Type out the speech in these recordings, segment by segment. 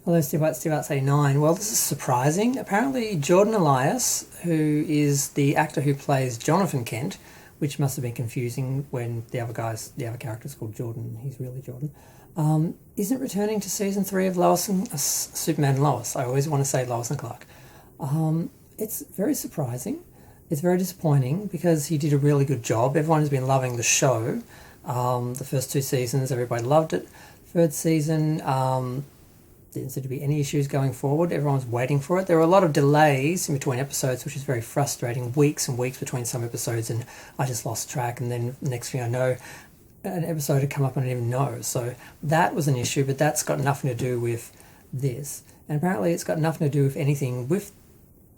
Hello, Steve Arts 89. Well, this is surprising. Apparently, Jordan Elias, who is the actor who plays Jonathan Kent, which must have been confusing when the other character's called Jordan, he's really Jordan, isn't returning to season 3 of Lois and Superman and Lois. I always want to say Lois and Clark. It's very surprising. It's very disappointing because he did a really good job. Everyone has been loving the show. The first 2 seasons, everybody loved it. Third season, didn't seem to be any issues going forward. Everyone's waiting for it. There were a lot of delays in between episodes, which is very frustrating. Weeks and weeks between some episodes, and I just lost track. And then next thing I know, an episode had come up and I didn't even know. So that was an issue, but that's got nothing to do with this. And apparently it's got nothing to do with anything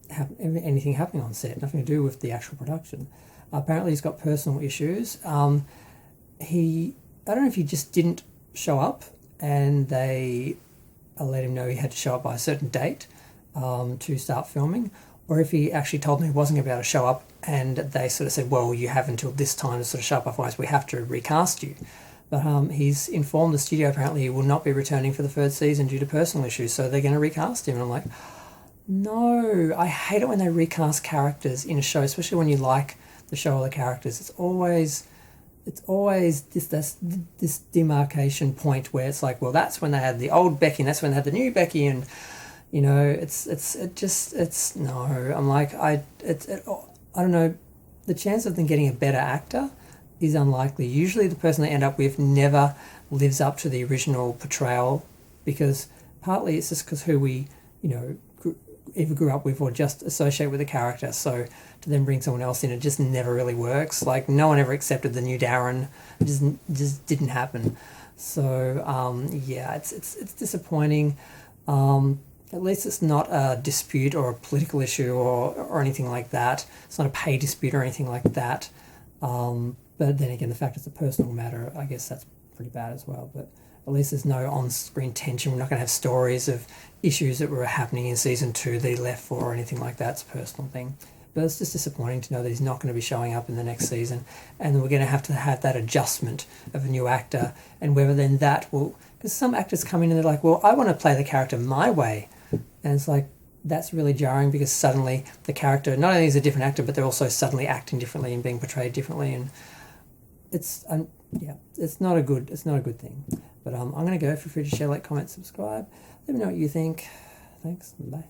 happening on set, nothing to do with the actual production. Apparently he's got personal issues. I don't know if he just didn't show up and they let him know he had to show up by a certain date to start filming, or if he actually told them he wasn't going to be able to show up and they sort of said, well, you have until this time to sort of show up, otherwise we have to recast you. But he's informed the studio apparently he will not be returning for the 3rd season due to personal issues, so they're going to recast him. And I'm like, no, I hate it when they recast characters in a show, especially when you like the show or the characters. It's always this demarcation point where it's like, well, that's when they had the old Becky and that's when they had the new Becky, and you know, it's no. I'm like, I don't know. The chance of them getting a better actor is unlikely. Usually the person they end up with never lives up to the original portrayal, because partly it's just because who we, either grew up with or just associate with the character. So to then bring someone else in, it just never really works. Like, no one ever accepted the new Darren. It just didn't happen. So yeah, it's disappointing. At least it's not a dispute or a political issue or anything like that. It's not a pay dispute or anything like that. But then again, the fact it's a personal matter, I guess that's pretty bad as well. But at least there's no on-screen tension. We're not going to have stories of issues that were happening in season 2 that he left for or anything like that. It's a personal thing. But it's just disappointing to know that he's not going to be showing up in the next season, and we're going to have that adjustment of a new actor, and whether then that will... Because some actors come in and they're like, well, I want to play the character my way. And it's like, that's really jarring, because suddenly the character, not only is a different actor, but they're also suddenly acting differently and being portrayed differently, and it's not a good thing. But I'm going to go. Feel free to share, like, comment, subscribe. Let me know what you think. Thanks. Bye.